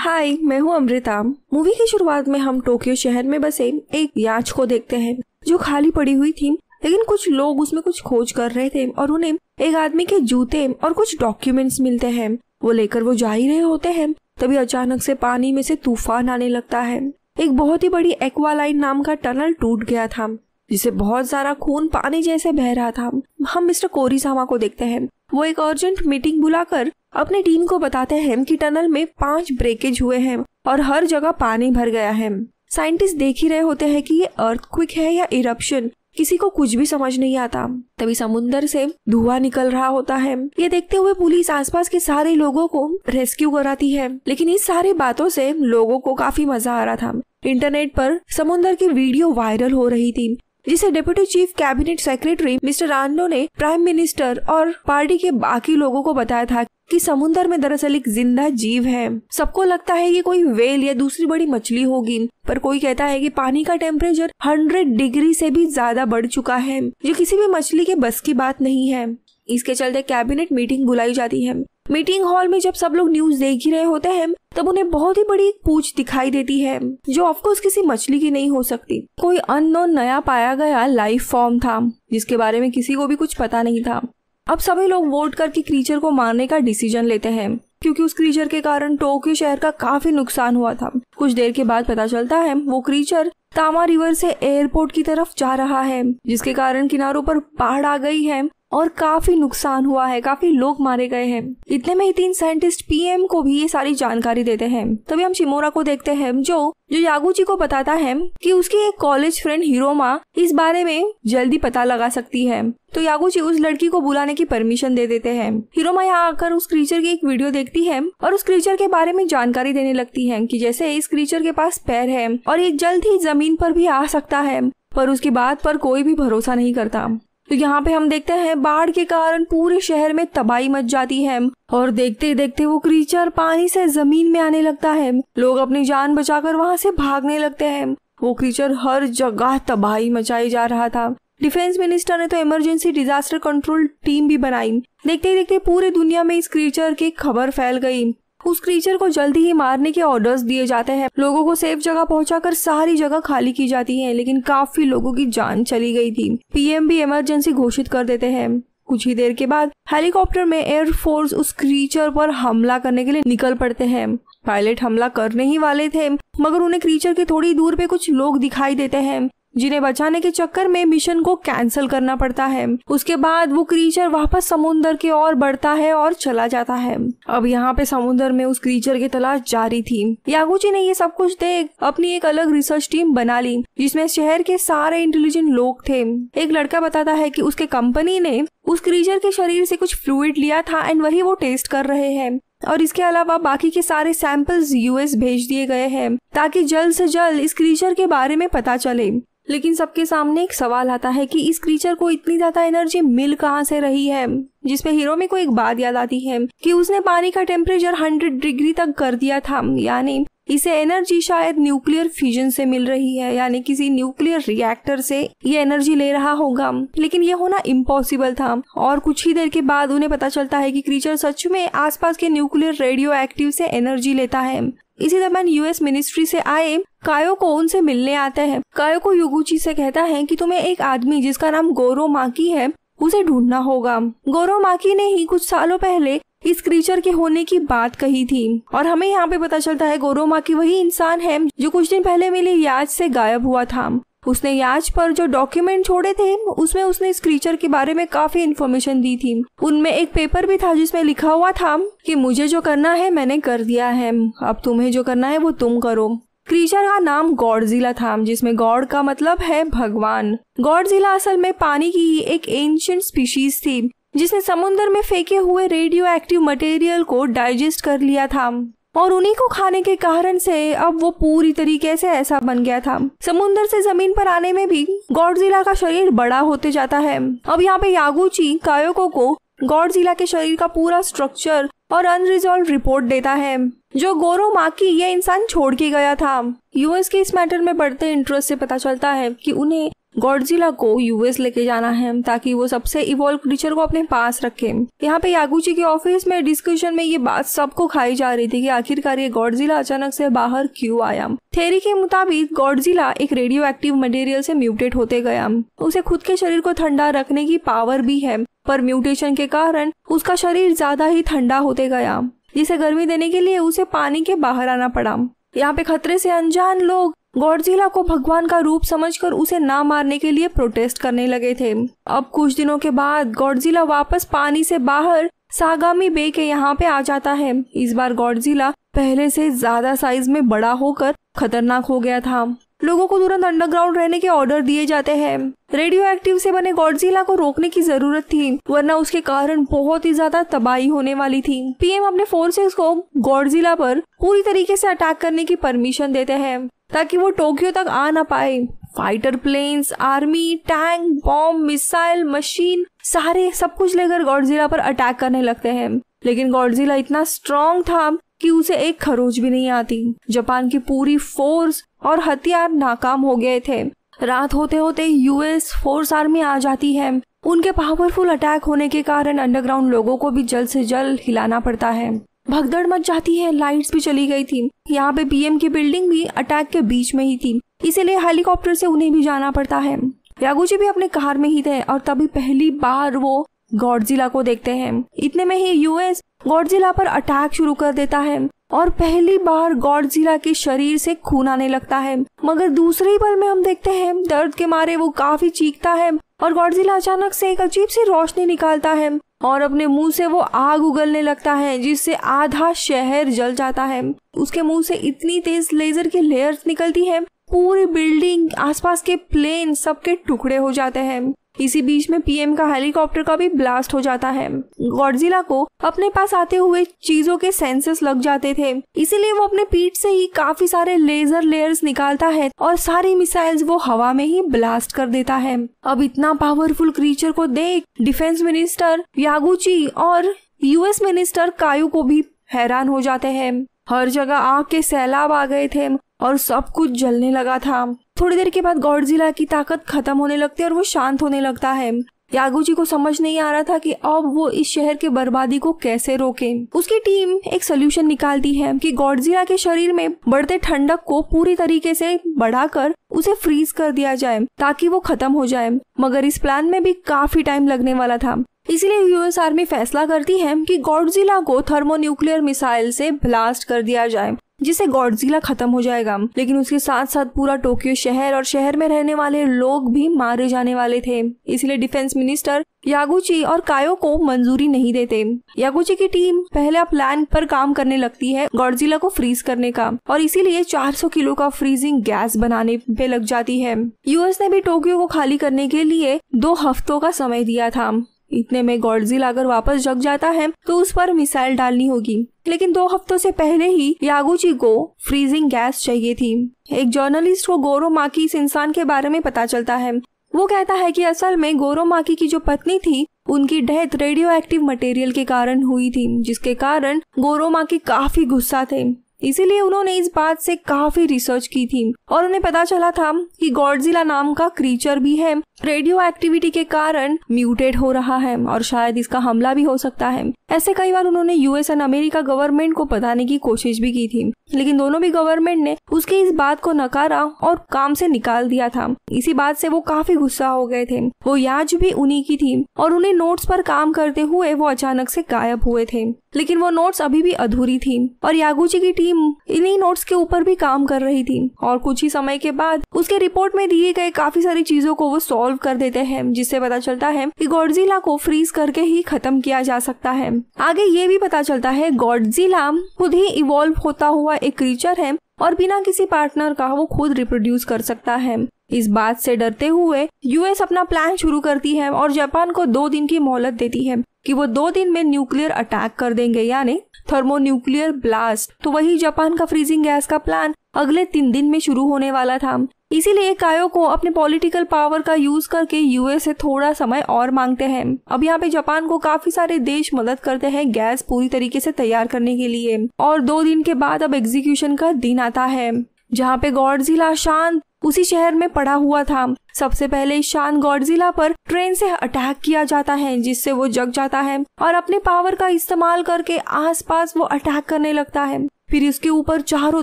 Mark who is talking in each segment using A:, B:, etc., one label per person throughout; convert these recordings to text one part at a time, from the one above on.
A: हाय, मैं हूँ अमृता। मूवी की शुरुआत में हम टोक्यो शहर में बसे एक याच को देखते हैं जो खाली पड़ी हुई थी, लेकिन कुछ लोग उसमें कुछ खोज कर रहे थे और उन्हें एक आदमी के जूते और कुछ डॉक्यूमेंट्स मिलते हैं। वो लेकर वो जा ही रहे होते हैं, तभी अचानक से पानी में से तूफान आने लगता है। एक बहुत ही बड़ी एक्वालाइन नाम का टनल टूट गया था, जिसे बहुत सारा खून पानी जैसे बह रहा था। हम मिस्टर कोरीसावा को देखते हैं। वो एक अर्जेंट मीटिंग बुलाकर अपने टीम को बताते हैं कि टनल में 5 ब्रेकेज हुए हैं और हर जगह पानी भर गया है। साइंटिस्ट देख ही रहे होते हैं कि ये अर्थक्वेक है या इरप्शन, किसी को कुछ भी समझ नहीं आता। तभी समुद्र से धुआं निकल रहा होता है। ये देखते हुए पुलिस आसपास के सारे लोगों को रेस्क्यू कराती है, लेकिन इस सारी बातों से लोगों को काफी मजा आ रहा था। इंटरनेट पर समुद्र की वीडियो वायरल हो रही थी, जिसे deputy chief cabinet secretary mister Ando ने प्राइम मिनिस्टर और पार्टी के बाकी लोगों को बताया था कि समुद्र में दरअसल एक जिंदा जीव है। सबको लगता है ये कोई व्हेल या दूसरी बड़ी मछली होगी, पर कोई कहता है कि पानी का टेम्परेचर 100 डिग्री से भी ज्यादा बढ़ चुका है, जो किसी भी मछली के बस की बात नहीं है। इसके चलते कैबिनेट मीटिंग बुलाई जाती है। मीटिंग हॉल में जब सब लोग न्यूज देख ही रहे होते हैं, तब उन्हें बहुत ही बड़ी पूंछ दिखाई देती है, जो ऑफकोर्स किसी मछली की नहीं हो सकती। कोई अननोन नया पाया गया लाइफ फॉर्म था, जिसके बारे में किसी को भी कुछ पता नहीं था। अब सभी लोग वोट करके क्रीचर को मारने का डिसीजन लेते हैं, क्योंकि उस क्रीचर के कारण टोक्यो शहर का काफी नुकसान हुआ था। कुछ देर के बाद पता चलता है वो क्रीचर तामा रिवर से एयरपोर्ट की तरफ जा रहा है, जिसके कारण किनारों पर बाढ़ आ गई है और काफी नुकसान हुआ है, काफी लोग मारे गए हैं। इतने में ही 3 साइंटिस्ट पीएम को भी ये सारी जानकारी देते हैं। तभी हम शिमोरा को देखते हैं, जो यागुची को बताता है कि उसकी एक कॉलेज फ्रेंड हिरोमा इस बारे में जल्दी पता लगा सकती है। तो यागुची उस लड़की को बुलाने की परमिशन दे देते हैं। हिरोमा यहाँ आकर उस क्रीचर की एक वीडियो देखती है और उस क्रीचर के बारे में जानकारी देने लगती है कि जैसे इस क्रीचर के पास पैर है और ये जल्द ही जमीन पर भी आ सकता है, पर उसकी बात पर कोई भी भरोसा नहीं करता। तो यहाँ पे हम देखते हैं बाढ़ के कारण पूरे शहर में तबाही मच जाती है और देखते देखते वो क्रीचर पानी से जमीन में आने लगता है। लोग अपनी जान बचाकर वहाँ से भागने लगते हैं। वो क्रीचर हर जगह तबाही मचाई जा रहा था। डिफेंस मिनिस्टर ने तो इमरजेंसी डिजास्टर कंट्रोल टीम भी बनाई। देखते ही देखते पूरी दुनिया में इस क्रीचर की खबर फैल गई। उस क्रीचर को जल्दी ही मारने के ऑर्डर्स दिए जाते हैं। लोगों को सेफ जगह पहुंचाकर सारी जगह खाली की जाती है, लेकिन काफी लोगों की जान चली गई थी। पीएम भी इमरजेंसी घोषित कर देते हैं। कुछ ही देर के बाद हेलीकॉप्टर में एयरफोर्स उस क्रीचर पर हमला करने के लिए निकल पड़ते हैं। पायलट हमला करने ही वाले थे, मगर उन्हें क्रीचर के थोड़ी दूर पे कुछ लोग दिखाई देते हैं, जिन्हें बचाने के चक्कर में मिशन को कैंसिल करना पड़ता है। उसके बाद वो क्रीचर वापस समुद्र की ओर बढ़ता है और चला जाता है। अब यहाँ पे समुद्र में उस क्रीचर की तलाश जारी थी। यागुची ने ये सब कुछ देख अपनी एक अलग रिसर्च टीम बना ली, जिसमें शहर के सारे इंटेलिजेंट लोग थे। एक लड़का बताता है कि उसके कंपनी ने उस क्रीचर के शरीर से कुछ फ्लूइड लिया था एंड वही वो टेस्ट कर रहे हैं, और इसके अलावा बाकी के सारे सैंपल्स यूएस भेज दिए गए हैं ताकि जल्द से जल्द इस क्रीचर के बारे में पता चले। लेकिन सबके सामने एक सवाल आता है कि इस क्रीचर को इतनी ज्यादा एनर्जी मिल कहाँ से रही है, जिसपे हिरोमी को एक बात याद आती है कि उसने पानी का टेम्परेचर 100 डिग्री तक कर दिया था, यानी इसे एनर्जी शायद न्यूक्लियर फ्यूजन से मिल रही है, यानी किसी न्यूक्लियर रिएक्टर से ये एनर्जी ले रहा होगा। लेकिन ये होना इम्पॉसिबल था और कुछ ही देर के बाद उन्हें पता चलता है कि क्रीचर सच में आसपास के न्यूक्लियर रेडियो एक्टिव से एनर्जी लेता है। इसी दरम्यान यूएस मिनिस्ट्री से आए कायो को उनसे मिलने आते हैं। कायो को यागुची से कहता है कि तुम्हें एक आदमी जिसका नाम गोरो माकी है उसे ढूंढना होगा। गोरो माकी ने ही कुछ सालों पहले इस क्रीचर के होने की बात कही थी और हमें यहाँ पे पता चलता है गोरो माकी वही इंसान है जो कुछ दिन पहले मिले याच से गायब हुआ था। उसने याच पर जो डॉक्यूमेंट छोड़े थे उसमें उसने इस क्रीचर के बारे में काफी इन्फॉर्मेशन दी थी। उनमें एक पेपर भी था जिसमें लिखा हुआ था कि मुझे जो करना है मैंने कर दिया है, अब तुम्हें जो करना है वो तुम करो। क्रीचर का नाम गॉडजिला था, जिसमें गॉड का मतलब है भगवान। गॉडजिला असल में पानी की एक एंशिएंट स्पीशीज थी, जिसने समुद्र में फेंके हुए रेडियो एक्टिव मटेरियल को डाइजेस्ट कर लिया था और उन्हीं को खाने के कारण से अब वो पूरी तरीके से ऐसा बन गया था। समुद्र से जमीन पर आने में भी गॉडजिला का शरीर बड़ा होते जाता है। अब यहाँ पे यागुची कायोको को गॉडजिला के शरीर का पूरा स्ट्रक्चर और अनरिजॉल्व रिपोर्ट देता है, जो गोरो माकी ये इंसान छोड़ के गया था। यूएस के इस मैटर में बढ़ते इंटरेस्ट से पता चलता है कि उन्हें गॉडजिला को यूएस लेके जाना है ताकि वो सबसे इवॉल्व क्रीचर को अपने पास रखे। यहाँ पे यागुची के ऑफिस में डिस्कशन में ये बात सबको खाई जा रही थी कि आखिरकार ये गॉडजिला अचानक से बाहर क्यों आया। थ्योरी के मुताबिक गॉडजिला एक रेडियो एक्टिव मटेरियल से म्यूटेट होते गया। उसे खुद के शरीर को ठंडा रखने की पावर भी है, पर म्यूटेशन के कारण उसका शरीर ज्यादा ही ठंडा होते गया, जिसे गर्मी देने के लिए उसे पानी के बाहर आना पड़ा। यहाँ पे खतरे से अनजान लोग गॉडजिला को भगवान का रूप समझकर उसे ना मारने के लिए प्रोटेस्ट करने लगे थे। अब कुछ दिनों के बाद गॉडजिला वापस पानी से बाहर सागामी बे के यहाँ पे आ जाता है। इस बार गॉडजिला पहले से ज्यादा साइज में बड़ा होकर खतरनाक हो गया था। लोगों को तुरंत अंडरग्राउंड रहने के ऑर्डर दिए जाते हैं। रेडियो एक्टिव से बने गॉडजिला को रोकने की जरूरत थी, वरना उसके कारण बहुत ही ज्यादा तबाही होने वाली थी। पीएम अपने फोर्सेस को गॉडजिला पर पूरी तरीके से अटैक करने की परमिशन देते हैं ताकि वो टोक्यो तक आ ना पाए। Fighter planes, army, tank, bomb, missile, machine, सारे सब कुछ लेकर गॉडजिला पर अटैक करने लगते हैं। लेकिन गॉडजिला इतना स्ट्रॉन्ग था कि उसे एक खरोच भी नहीं आती। जापान की पूरी फोर्स और हथियार नाकाम हो गए थे। रात होते होते यूएस फोर्स आर्मी आ जाती है। उनके पावरफुल अटैक होने के कारण अंडरग्राउंड लोगों को भी जल्द से जल्द हिलाना पड़ता है। भगदड़ मच जाती है, लाइट्स भी चली गई थी। यहाँ पे पीएम की बिल्डिंग भी अटैक के बीच में ही थी, इसीलिए हेलीकॉप्टर से उन्हें भी जाना पड़ता है। यागुची भी अपने कार में ही थे और तभी पहली बार वो गॉडजिला को देखते हैं। इतने में ही यूएस गॉडजिला पर अटैक शुरू कर देता है और पहली बार गॉडजिला के शरीर से खून आने लगता है। मगर दूसरे ही पल में हम देखते हैं दर्द के मारे वो काफी चीखता है और गॉडजिला अचानक से एक अजीब सी रोशनी निकालता है और अपने मुंह से वो आग उगलने लगता है, जिससे आधा शहर जल जाता है। उसके मुंह से इतनी तेज लेजर की लेयर्स निकलती है, पूरी बिल्डिंग, आसपास के प्लेन सबके टुकड़े हो जाते हैं। इसी बीच में पीएम का हेलीकॉप्टर का भी ब्लास्ट हो जाता है। गॉडजिला को अपने पास आते हुए चीजों के सेंसर्स लग जाते थे, इसीलिए वो अपने पीठ से ही काफी सारे लेजर लेयर्स निकालता है और सारी मिसाइल्स वो हवा में ही ब्लास्ट कर देता है। अब इतना पावरफुल क्रीचर को देख डिफेंस मिनिस्टर यागुची और यूएस मिनिस्टर कायो को भी हैरान हो जाते हैं। हर जगह आग के सैलाब आ गए थे और सब कुछ जलने लगा था। थोड़ी देर के बाद गॉडजिला की ताकत खत्म होने लगती है और वो शांत होने लगता है। यागुची को समझ नहीं आ रहा था कि अब वो इस शहर के बर्बादी को कैसे रोके। उसकी टीम एक सोल्यूशन निकालती है कि गॉडजिला के शरीर में बढ़ते ठंडक को पूरी तरीके से बढ़ाकर उसे फ्रीज कर दिया जाए ताकि वो खत्म हो जाए। मगर इस प्लान में भी काफी टाइम लगने वाला था, इसीलिए यूएस आर्मी फैसला करती है कि गॉडजिला को थर्मोन्यूक्लियर मिसाइल से ब्लास्ट कर दिया जाए, जिससे गॉडजिला खत्म हो जाएगा। लेकिन उसके साथ साथ पूरा टोक्यो शहर और शहर में रहने वाले लोग भी मारे जाने वाले थे। इसलिए डिफेंस मिनिस्टर यागुची और कायो को मंजूरी नहीं देते। यागुची की टीम पहला प्लान पर काम करने लगती है गॉडजिला को फ्रीज करने का, और इसीलिए 400 किलो का फ्रीजिंग गैस बनाने पे लग जाती है। यूएस ने भी टोक्यो को खाली करने के लिए 2 हफ्तों का समय दिया था। इतने में गॉडजिला अगर वापस जग जाता है तो उस पर मिसाइल डालनी होगी, लेकिन 2 हफ्तों से पहले ही यागुची को फ्रीजिंग गैस चाहिए थी। एक जर्नलिस्ट को गोरो माकी इस इंसान के बारे में पता चलता है। वो कहता है कि असल में गोरो माकी की जो पत्नी थी उनकी डेथ रेडियो एक्टिव मटेरियल के कारण हुई थी, जिसके कारण गोरो माकी काफी गुस्सा थे। इसीलिए उन्होंने इस बात से काफी रिसर्च की थी और उन्हें पता चला था कि गॉडजिला नाम का क्रीचर भी है, रेडियो एक्टिविटी के कारण म्यूटेट हो रहा है और शायद इसका हमला भी हो सकता है। ऐसे कई बार उन्होंने यूएस और अमेरिका गवर्नमेंट को बताने की कोशिश भी की थी, लेकिन दोनों भी गवर्नमेंट ने उसकी इस बात को नकारा और काम से निकाल दिया था। इसी बात से वो काफी गुस्सा हो गए थे। वो याच भी उन्हीं की थी और उन्हें नोट्स पर काम करते हुए वो अचानक से गायब हुए थे, लेकिन वो नोट्स अभी भी अधूरी थी और यागुची की टीम इन्हीं नोट्स के ऊपर भी काम कर रही थी। और कुछ ही समय के बाद उसके रिपोर्ट में दिए गए काफी सारी चीजों को वो सॉल्व कर देते हैं, जिससे पता चलता है कि गॉडजिला को फ्रीज करके ही खत्म किया जा सकता है। आगे ये भी पता चलता है गॉडजिला खुद ही इवॉल्व होता हुआ एक क्रीचर है और बिना किसी पार्टनर का वो खुद रिप्रोड्यूस कर सकता है। इस बात से डरते हुए यूएस अपना प्लान शुरू करती है और जापान को 2 दिन की मोहलत देती है कि वो 2 दिन में न्यूक्लियर अटैक कर देंगे, यानी थर्मोन्यूक्लियर ब्लास्ट। तो वही जापान का फ्रीजिंग गैस का प्लान अगले 3 दिन में शुरू होने वाला था। इसीलिए कायो को अपने पॉलिटिकल पावर का यूज करके यूएस से थोड़ा समय और मांगते हैं। अब यहाँ पे जापान को काफी सारे देश मदद करते हैं गैस पूरी तरीके से तैयार करने के लिए। और 2 दिन के बाद अब एग्जीक्यूशन का दिन आता है, जहाँ पे गॉडजिला शांत उसी शहर में पड़ा हुआ था। सबसे पहले ईशान गॉडजिला पर ट्रेन से अटैक किया जाता है, जिससे वो जग जाता है और अपने पावर का इस्तेमाल करके आसपास वो अटैक करने लगता है। फिर इसके ऊपर चारों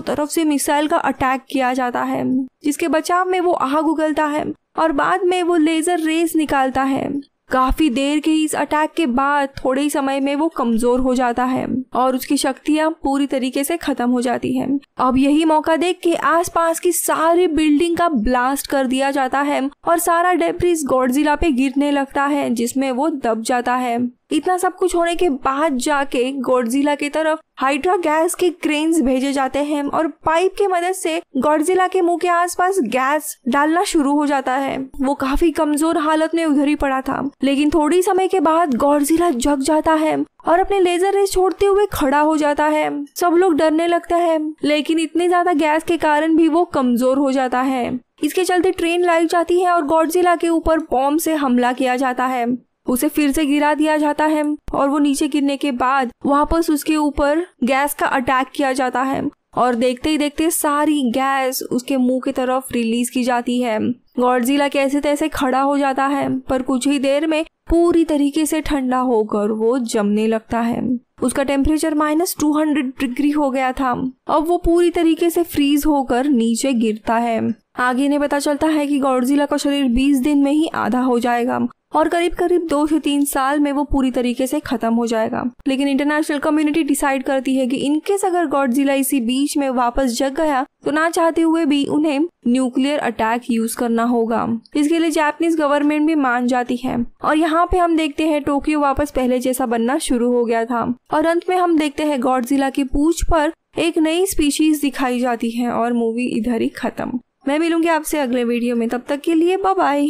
A: तरफ से मिसाइल का अटैक किया जाता है, जिसके बचाव में वो आग उगलता है और बाद में वो लेजर रेस निकालता है। काफी देर के इस अटैक के बाद थोड़े ही समय में वो कमजोर हो जाता है और उसकी शक्तियां पूरी तरीके से खत्म हो जाती हैं। अब यही मौका देख के आसपास की सारी बिल्डिंग का ब्लास्ट कर दिया जाता है और सारा डेब्रिस गॉडजिला पे गिरने लगता है, जिसमें वो दब जाता है। इतना सब कुछ होने के बाद जाके गॉडजिला की तरफ हाइड्रा गैस के क्रेन्स भेजे जाते हैं और पाइप की मदद से गॉडजिला के मुंह के आसपास गैस डालना शुरू हो जाता है। वो काफी कमजोर हालत में उधर ही पड़ा था, लेकिन थोड़ी समय के बाद गॉडजिला जग जाता है और अपने लेजर रेस छोड़ते हुए खड़ा हो जाता है। सब लोग डरने लगते हैं, लेकिन इतने ज्यादा गैस के कारण भी वो कमजोर हो जाता है। इसके चलते ट्रेन लाई जाती है और गॉडजिला के ऊपर बॉम्ब से हमला किया जाता है। उसे फिर से गिरा दिया जाता है और वो नीचे गिरने के बाद वापस उसके ऊपर गैस का अटैक किया जाता है और देखते ही देखते सारी गैस उसके मुंह की तरफ रिलीज की जाती है। गॉडजिला कैसे तैसे खड़ा हो जाता है, पर कुछ ही देर में पूरी तरीके से ठंडा होकर वो जमने लगता है। उसका टेम्परेचर -200 डिग्री हो गया था। अब वो पूरी तरीके से फ्रीज होकर नीचे गिरता है। आगे ने पता चलता है कि गॉडजिला का शरीर 20 दिन में ही आधा हो जाएगा और करीब करीब 2 से 3 साल में वो पूरी तरीके से खत्म हो जाएगा। लेकिन इंटरनेशनल कम्युनिटी डिसाइड करती है कि इनकेस अगर गॉडजिला इसी बीच में वापस जग गया तो ना चाहते हुए भी उन्हें न्यूक्लियर अटैक यूज करना होगा। इसके लिए जापानीज गवर्नमेंट भी मान जाती है और यहाँ पे हम देखते हैं टोक्यो वापस पहले जैसा बनना शुरू हो गया था। और अंत में हम देखते हैं गॉडजिला की पूंछ पर एक नई स्पीशीज दिखाई जाती है और मूवी इधर ही खत्म। मैं मिलूंगी आपसे अगले वीडियो में, तब तक के लिए बाय बाय।